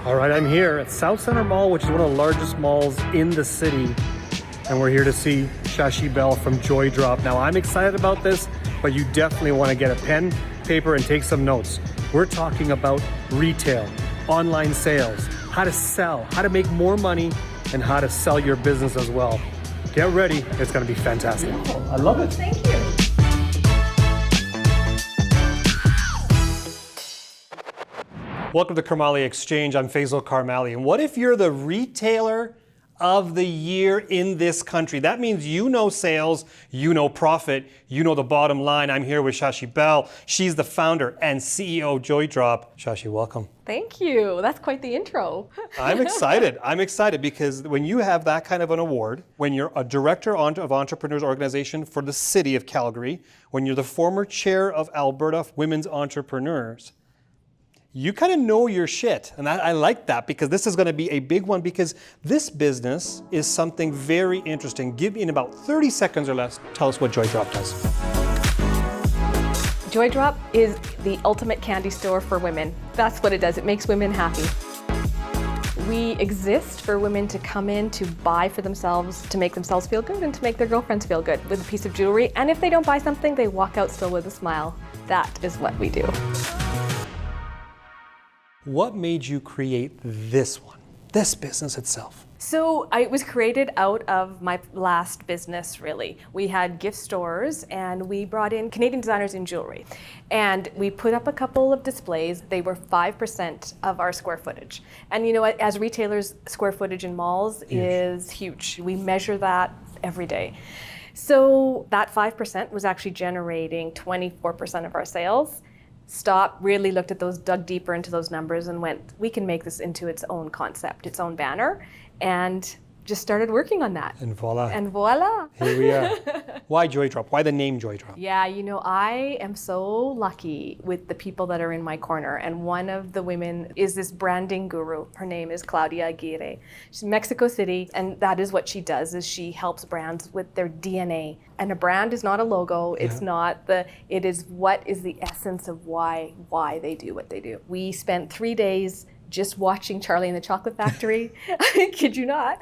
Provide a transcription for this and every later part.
All right, I'm here at South Center Mall, which is one of the largest malls in the city. And we're here to see Shashi Behl from Joydrop. Now, I'm excited about this, but you definitely want to get a pen, paper, and take some notes. We're talking about retail, online sales, how to sell, how to make more money, and how to sell your business as well. Get ready. It's going to be fantastic. I love it. Thank you. Welcome to Karmali Exchange. I'm Faisal Karmali. And what if you're the retailer of the year in this country? That means you know sales, you know profit, you know the bottom line. I'm here with Shashi Behl. She's the founder and CEO of Joydrop. Shashi, welcome. Thank you. That's quite the intro. I'm excited. I'm excited because when you have that kind of an award, when you're a director of Entrepreneurs Organization for the city of Calgary, when you're the former chair of Alberta Women's Entrepreneurs, you kind of know your shit. And I like that because this is going to be a big one because this business is something very interesting. Give me in about 30 seconds or less, tell us what Joydrop does. Joydrop is the ultimate candy store for women. That's what it does. It makes women happy. We exist for women to come in to buy for themselves, to make themselves feel good and to make their girlfriends feel good with a piece of jewelry. And if they don't buy something, they walk out still with a smile. That is what we do. What made you create this one, this business itself? So it was created out of my last business, really. We had gift stores and we brought in Canadian designers in jewelry. And we put up a couple of displays. They were 5% of our square footage. And you know, as retailers, square footage in malls is huge. We measure that every day. So that 5% was actually generating 24% of our sales. Stopped, really looked at those, dug deeper into those numbers and went, we can make this into its own concept, its own banner, and just started working on that. And voila. And voila. Here we are. Why Joydrop? Why the name Joydrop? Yeah, you know, I am so lucky with the people that are in my corner. And one of the women is this branding guru. Her name is Claudia Aguirre. She's in Mexico City, and that is what she does, is she helps brands with their DNA. And a brand is not a logo. It's not it is what is the essence of why they do what they do. We spent 3 days just watching Charlie and the Chocolate Factory, I kid you not,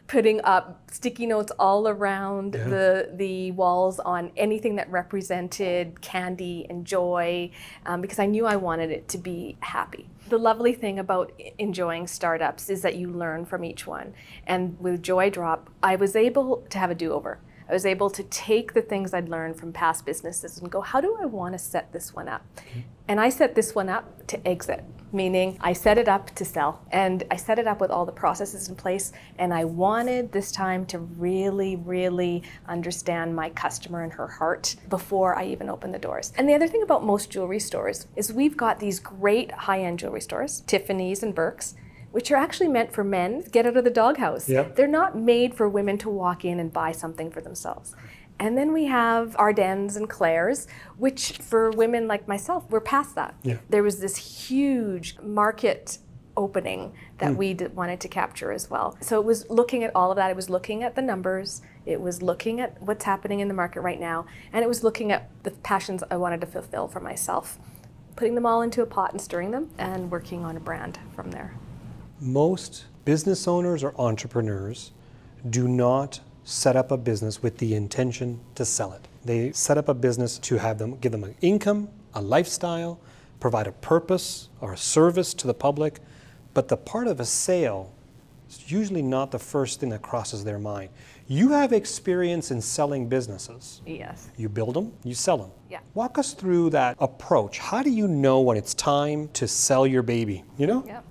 putting up sticky notes all around the walls on anything that represented candy and joy, because I knew I wanted it to be happy. The lovely thing about enjoying startups is that you learn from each one. And with Joydrop, I was able to have a do-over. I was able to take the things I'd learned from past businesses and go, how do I want to set this one up? And I set this one up to exit, meaning I set it up to sell. And I set it up with all the processes in place. And I wanted this time to really, really understand my customer and her heart before I even opened the doors. And the other thing about most jewelry stores is we've got these great high-end jewelry stores, Tiffany's and Burke's, which are actually meant for men, get out of the doghouse. Yep. They're not made for women to walk in and buy something for themselves. And then we have Ardennes and Claire's, which for women like myself, we're past that. Yeah. There was this huge market opening that we wanted to capture as well. So it was looking at all of that. It was looking at the numbers. It was looking at what's happening in the market right now. And it was looking at the passions I wanted to fulfill for myself, putting them all into a pot and stirring them and working on a brand from there. Most business owners or entrepreneurs do not set up a business with the intention to sell it. They set up a business to give them an income, a lifestyle, provide a purpose or a service to the public, but the part of a sale is usually not the first thing that crosses their mind. You have experience in selling businesses. Yes. You build them, you sell them. Yeah. Walk us through that approach. How do you know when it's time to sell your baby, you know? Yeah.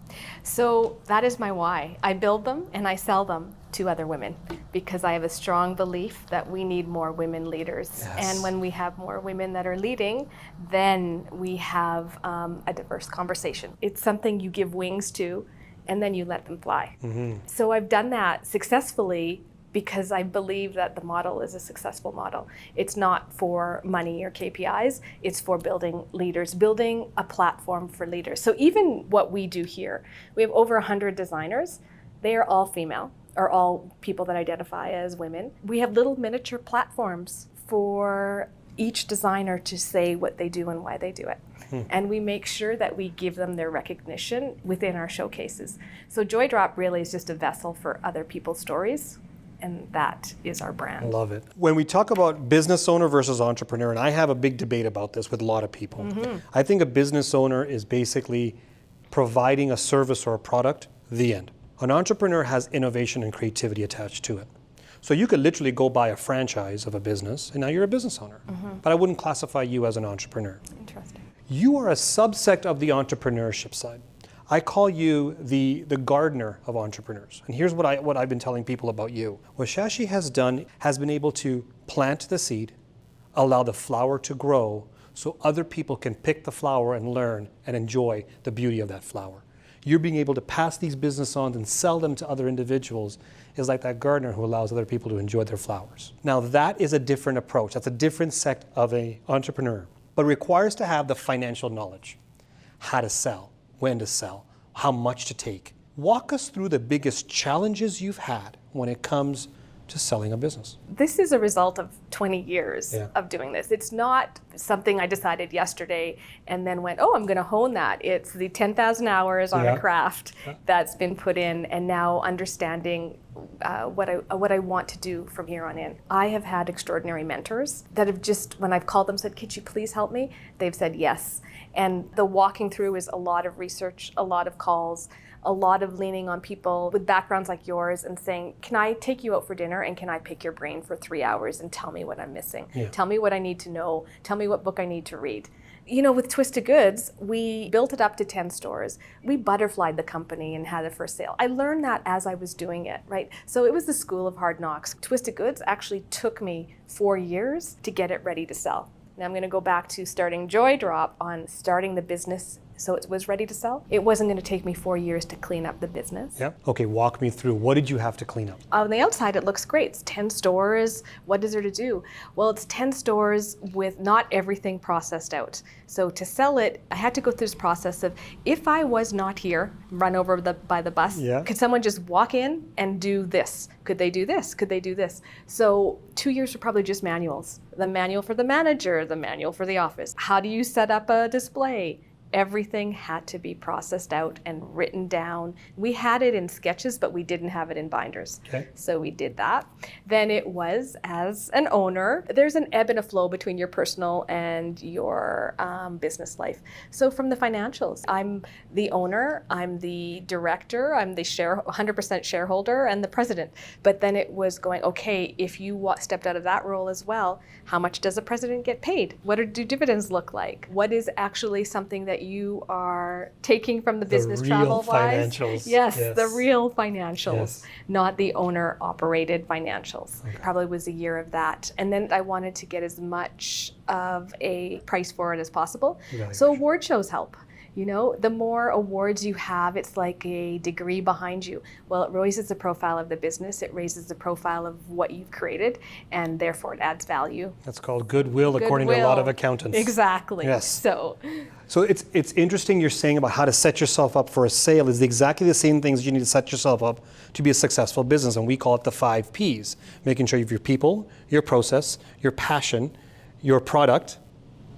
So that is my why. I build them and I sell them to other women because I have a strong belief that we need more women leaders. Yes. And when we have more women that are leading, then we have a diverse conversation. It's something you give wings to and then you let them fly. Mm-hmm. So I've done that successfully because I believe that the model is a successful model. It's not for money or KPIs, it's for building leaders, building a platform for leaders. So even what we do here, we have over 100 designers. They are all female, or all people that identify as women. We have little miniature platforms for each designer to say what they do and why they do it. and we make sure that we give them their recognition within our showcases. So Joydrop really is just a vessel for other people's stories, and that is our brand. Love it. When we talk about business owner versus entrepreneur, and I have a big debate about this with a lot of people, I think a business owner is basically providing a service or a product, the end. An entrepreneur has innovation and creativity attached to it. So you could literally go buy a franchise of a business, and now you're a business owner. But I wouldn't classify you as an entrepreneur. Interesting. You are a subsect of the entrepreneurship side. I call you the gardener of entrepreneurs. And here's what I've been telling people about you. What Shashi has done has been able to plant the seed, allow the flower to grow, so other people can pick the flower and learn and enjoy the beauty of that flower. You're being able to pass these business on and sell them to other individuals is like that gardener who allows other people to enjoy their flowers. Now that is a different approach. That's a different sect of an entrepreneur, but requires to have the financial knowledge, how to sell, when to sell, how much to take. Walk us through the biggest challenges you've had when it comes to selling a business. This is a result of 20 years of doing this. It's not something I decided yesterday and then went, oh, I'm going to hone that. It's the 10,000 hours on a craft that's been put in, and now understanding what I want to do from here on in. I have had extraordinary mentors that have just, when I've called them, said, could you please help me? They've said yes. And the walking through is a lot of research, a lot of calls, a lot of leaning on people with backgrounds like yours and saying, can I take you out for dinner and can I pick your brain for 3 hours and tell me what I'm missing? Tell me what I need to know. Tell me what book I need to read. You know, with Twisted Goods, we built it up to 10 stores. We butterflied the company and had it for sale. I learned that as I was doing it, right? So it was the school of hard knocks. Twisted Goods actually took me 4 years to get it ready to sell. Now I'm going to go back to starting Joydrop on starting the business so it was ready to sell. It wasn't going to take me 4 years to clean up the business. Yeah. Okay, walk me through. What did you have to clean up? On the outside, it looks great. It's 10 stores. What is there to do? Well, it's 10 stores with not everything processed out. So to sell it, I had to go through this process of, if I was not here, run over by the bus, could someone just walk in and do this? Could they do this? Could they do this? So 2 years were probably just manuals. The manual for the manager, the manual for the office. How do you set up a display? Everything had to be processed out and written down. We had it in sketches, but we didn't have it in binders. Okay. So we did that. Then it was, as an owner, there's an ebb and a flow between your personal and your business life. So from the financials, I'm the owner, I'm the director, I'm the 100% shareholder, and the president. But then it was going, okay, if you stepped out of that role as well, how much does a president get paid? What do dividends look like? What is actually something that you are taking from the business travel-wise? Financials. Yes, the real financials, not the owner-operated financials. Okay. Probably was a year of that. And then I wanted to get as much of a price for it as possible. So award shows help. You know, the more awards you have, it's like a degree behind you. Well, it raises the profile of the business, it raises the profile of what you've created, and therefore it adds value. That's called goodwill, according to a lot of accountants. Exactly. Yes. So it's interesting you're saying about how to set yourself up for a sale is exactly the same things you need to set yourself up to be a successful business, and we call it the 5 Ps. Making sure you have your people, your process, your passion, your product,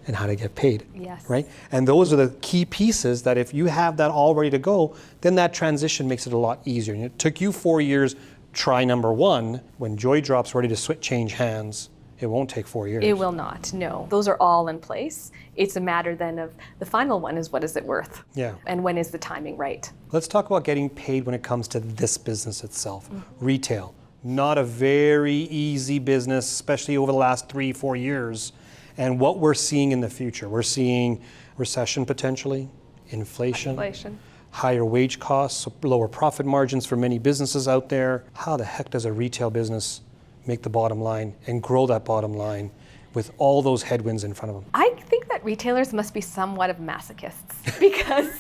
and how to get paid. Yes. Right? And those are the key pieces that if you have that all ready to go, then that transition makes it a lot easier. And it took you 4 years, try number 1. When Joydrop's ready to change hands, it won't take 4 years. It will not, no. Those are all in place. It's a matter then of the final one is, what is it worth? Yeah. And when is the timing right? Let's talk about getting paid when it comes to this business itself. Retail. Not a very easy business, especially over the last 3-4 years. And what we're seeing in the future, we're seeing recession potentially, inflation, higher wage costs, lower profit margins for many businesses out there. How the heck does a retail business make the bottom line and grow that bottom line with all those headwinds in front of them? I think that retailers must be somewhat of masochists because,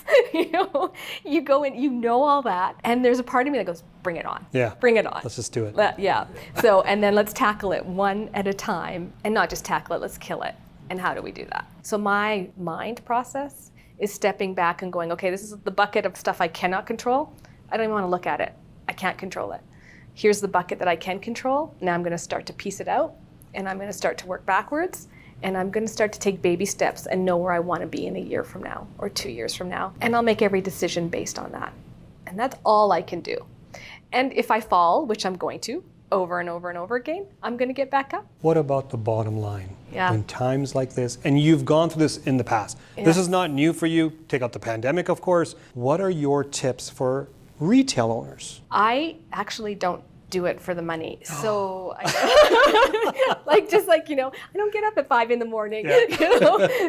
you go in, you know all that, and there's a part of me that goes, bring it on. Yeah. Bring it on. Let's just do it. Yeah. So, and then let's tackle it one at a time, and not just tackle it, let's kill it. And how do we do that? So my mind process is stepping back and going, okay, this is the bucket of stuff I cannot control. I don't even want to look at it. I can't control it. Here's the bucket that I can control. Now I'm going to start to piece it out, and I'm going to start to work backwards. And I'm going to start to take baby steps and know where I want to be in a year from now or 2 years from now. And I'll make every decision based on that. And that's all I can do. And if I fall, which I'm going to, over and over and over again, I'm going to get back up. What about the bottom line? Yeah. When times like this, and you've gone through this in the past. Yeah. This is not new for you. Take out the pandemic, of course. What are your tips for retail owners? I actually don't do it for the money. So I don't get up at 5 a.m,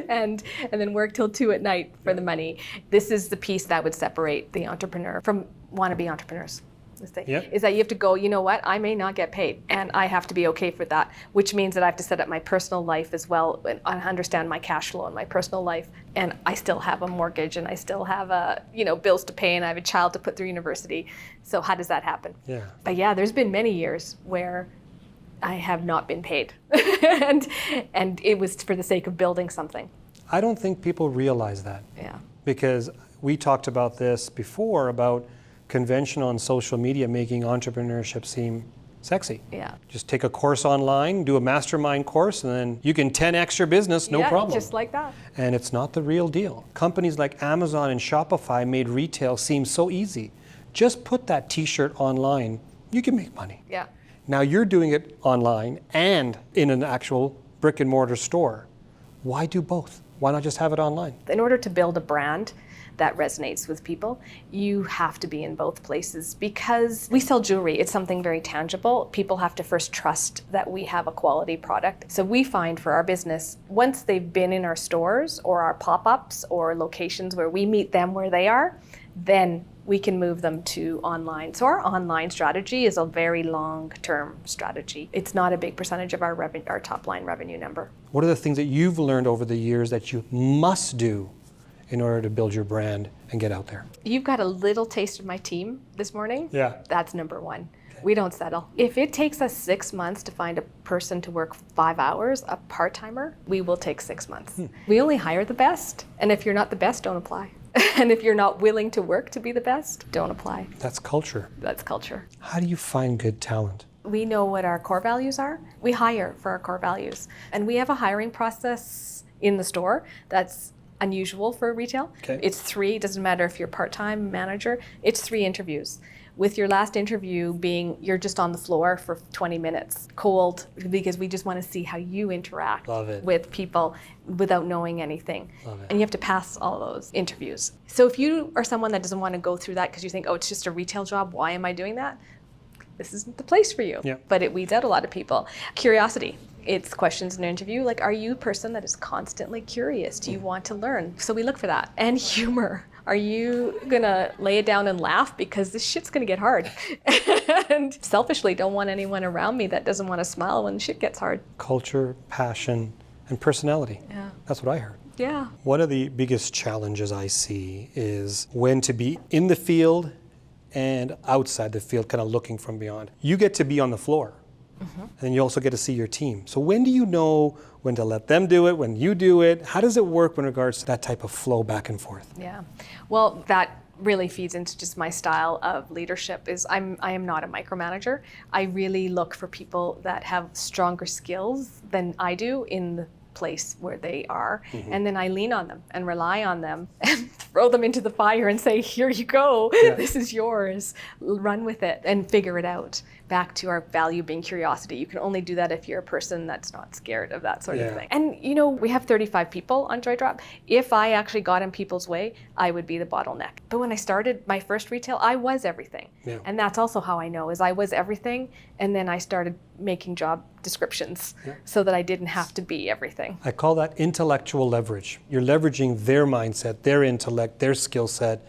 and then work till 2 p.m. for the money. This is the piece that would separate the entrepreneur from wannabe entrepreneurs. Is that you have to go, you know what, I may not get paid, and I have to be okay for that, which means that I have to set up my personal life as well and understand my cash flow in my personal life. And I still have a mortgage, and I still have bills to pay, and I have a child to put through university. So how does that happen? Yeah. But yeah, there's been many years where I have not been paid, and it was for the sake of building something. I don't think people realize that. Yeah. Because we talked about this before, about convention on social media making entrepreneurship seem sexy. Yeah. Just take a course online, do a mastermind course, and then you can 10x your business, no problem. Just like that. And it's not the real deal. Companies like Amazon and Shopify made retail seem so easy. Just put that t-shirt online, you can make money. Yeah. Now you're doing it online and in an actual brick and mortar store. Why do both? Why not just have it online? In order to build a brand that resonates with people, you have to be in both places, because we sell jewelry. It's something very tangible. People have to first trust that we have a quality product. So we find for our business, once they've been in our stores or our pop-ups or locations where we meet them where they are, then we can move them to online. So our online strategy is a very long-term strategy. It's not a big percentage of our top line revenue number. What are the things that you've learned over the years that you must do in order to build your brand and get out there? You've got a little taste of my team this morning. Yeah. That's number one. Okay. We don't settle. If it takes us 6 months to find a person to work 5 hours, a part-timer, we will take 6 months. We only hire the best. And if you're not the best, don't apply. And if you're not willing to work to be the best, don't apply. That's culture. That's culture. How do you find good talent? We know what our core values are. We hire for our core values. And we have a hiring process in the store that's unusual for retail. Okay. It's 3, doesn't matter if you're part-time manager, it's 3 interviews. With your last interview being you're just on the floor for 20 minutes, cold, because we just want to see how you interact with people without knowing anything. And you have to pass all those interviews. So if you are someone that doesn't want to go through that because you think, oh, it's just a retail job, why am I doing that? This isn't the place for you. Yeah. But it weeds out a lot of people. Curiosity. It's questions in an interview like, are you a person that is constantly curious? Do you want to learn? So we look for that. And humor. Are you gonna lay it down and laugh? Because this shit's gonna get hard. And selfishly, don't want anyone around me that doesn't want to smile when shit gets hard. Culture, passion, and personality. Yeah. That's what I heard. Yeah. One of the biggest challenges I see is when to be in the field and outside the field, kind of looking from beyond. You get to be on the floor. And then you also get to see your team. So when do you know when to let them do it, when you do it? How does it work in regards to that type of flow back and forth? Yeah. Well, that really feeds into just my style of leadership. I am not a micromanager. I really look for people that have stronger skills than I do in the place where they are, and then I lean on them and rely on them and throw them into the fire and say, here you go, this is yours, run with it and figure it out. Back to our value being curiosity. You can only do that if you're a person that's not scared of that sort of thing. And we have 35 people on Joydrop. If I actually got in people's way, I would be the bottleneck. But when I started my first retail, I was everything. Yeah. And that's also how I know, is I was everything, and then I started making job descriptions so that I didn't have to be everything. I call that intellectual leverage. You're leveraging their mindset, their intellect, their skill set,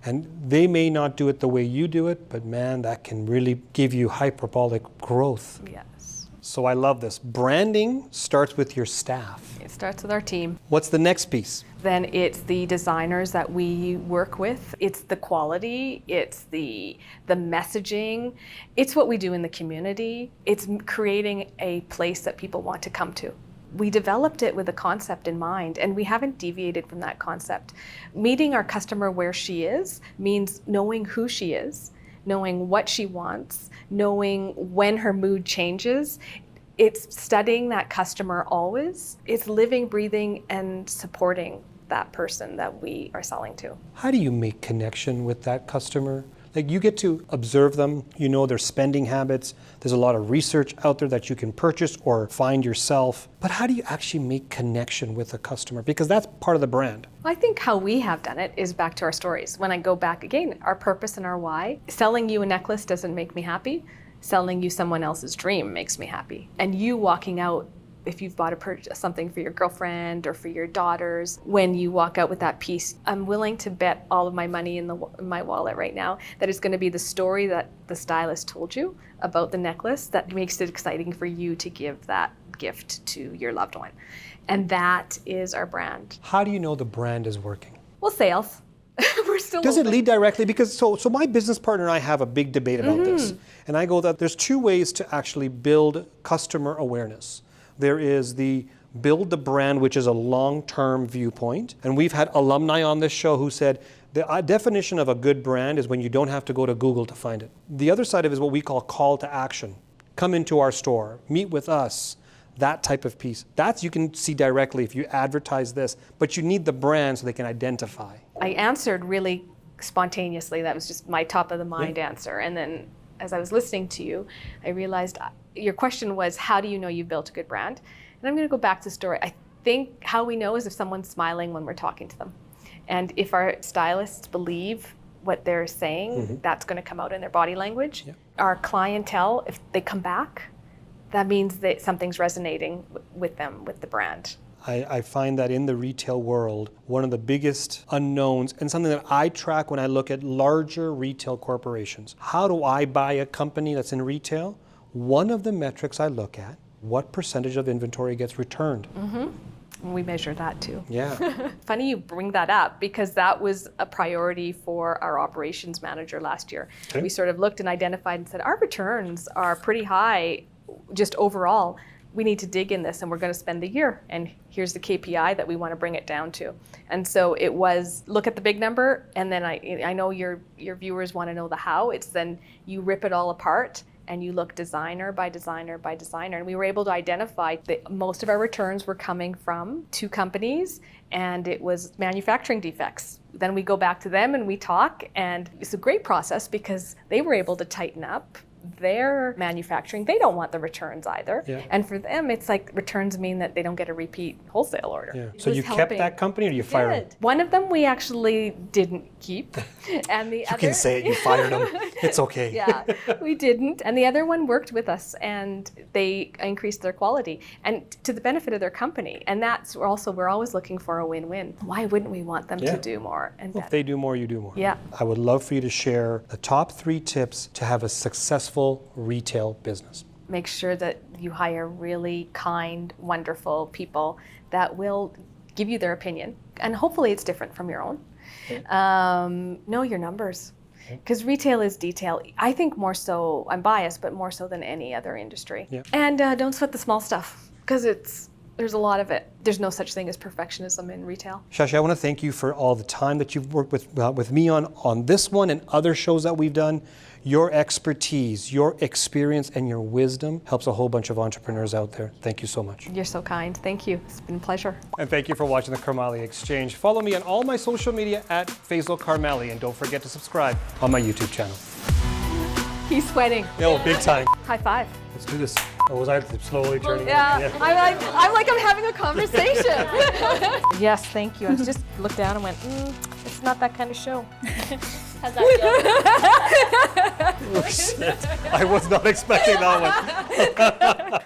and they may not do it the way you do it, but man, that can really give you hyperbolic growth. Yes. So I love this. Branding starts with your staff. It starts with our team. What's the next piece? Then it's the designers that we work with. It's the quality. It's the messaging. It's what we do in the community. It's creating a place that people want to come to. We developed it with a concept in mind, and we haven't deviated from that concept. Meeting our customer where she is means knowing who she is, knowing what she wants, knowing when her mood changes. It's studying that customer always. It's living, breathing, and supporting that person that we are selling to. How do you make connection with that customer? Like, you get to observe them, you know their spending habits. There's a lot of research out there that you can purchase or find yourself. But how do you actually make connection with a customer? Because that's part of the brand. I think how we have done it is back to our stories. When I go back again, our purpose and our why. Selling you a necklace doesn't make me happy. Selling you someone else's dream makes me happy. And you walking out, if you've bought something for your girlfriend or for your daughters, when you walk out with that piece, I'm willing to bet all of my money in my wallet right now that it's going to be the story that the stylist told you about the necklace that makes it exciting for you to give that gift to your loved one. And that is our brand. How do you know the brand is working? Well, sales. We're still Does open. it lead directly? Because so my business partner and I have a big debate about this. And I go that there's two ways to actually build customer awareness. There is the build the brand, which is a long-term viewpoint. And we've had alumni on this show who said the definition of a good brand is when you don't have to go to Google to find it. The other side of it is what we call call to action. Come into our store, meet with us, that type of piece. That's you can see directly if you advertise this, but you need the brand so they can identify. I answered really spontaneously. That was just my top of the mind answer. And then as I was listening to you, I realized your question was, how do you know you built a good brand? And I'm going to go back to the story. I think how we know is if someone's smiling when we're talking to them. And if our stylists believe what they're saying, that's going to come out in their body language. Yeah. Our clientele, if they come back, that means that something's resonating with them, with the brand. I find that in the retail world, one of the biggest unknowns, and something that I track when I look at larger retail corporations. How do I buy a company that's in retail? One of the metrics I look at, what percentage of inventory gets returned? We measure that too. Yeah. Funny you bring that up, because that was a priority for our operations manager last year. Okay. We sort of looked and identified and said, our returns are pretty high just overall. We need to dig in this, and we're going to spend the year, and here's the KPI that we want to bring it down to. And so it was look at the big number, and then I know your viewers want to know the how. It's then you rip it all apart and you look designer by designer by designer. And we were able to identify that most of our returns were coming from two companies, and it was manufacturing defects. Then we go back to them and we talk, and it's a great process because they were able to tighten up their manufacturing. They don't want the returns either. Yeah. And for them, it's like returns mean that they don't get a repeat wholesale order. Yeah. So you kept that company, or you fired them? One of them we actually didn't keep. And the other... You can say it, you fired them. It's okay. Yeah, we didn't. And the other one worked with us, and they increased their quality, and to the benefit of their company. And that's also, we're always looking for a win-win. Why wouldn't we want them to do more? And if they do more, you do more. Yeah. I would love for you to share the top 3 tips to have a successful retail business. Make sure that you hire really kind, wonderful people that will give you their opinion. And hopefully it's different from your own. Okay. Know your numbers. Because retail is detail. I think more so, I'm biased, but more so than any other industry. Yeah. And don't sweat the small stuff, because there's a lot of it. There's no such thing as perfectionism in retail. Shashi, I want to thank you for all the time that you've worked with me on this one and other shows that we've done. Your expertise, your experience, and your wisdom helps a whole bunch of entrepreneurs out there. Thank you so much. You're so kind. Thank you. It's been a pleasure. And thank you for watching the Karmali Exchange. Follow me on all my social media at Faisal Karmali, and don't forget to subscribe on my YouTube channel. He's sweating. No, big time. High five. Let's do this. Oh, was I slowly turning? Yeah. I'm like I'm having a conversation. Yes, thank you. I just looked down and went, it's not that kind of show. How's that go? Oh, shit. I was not expecting that one.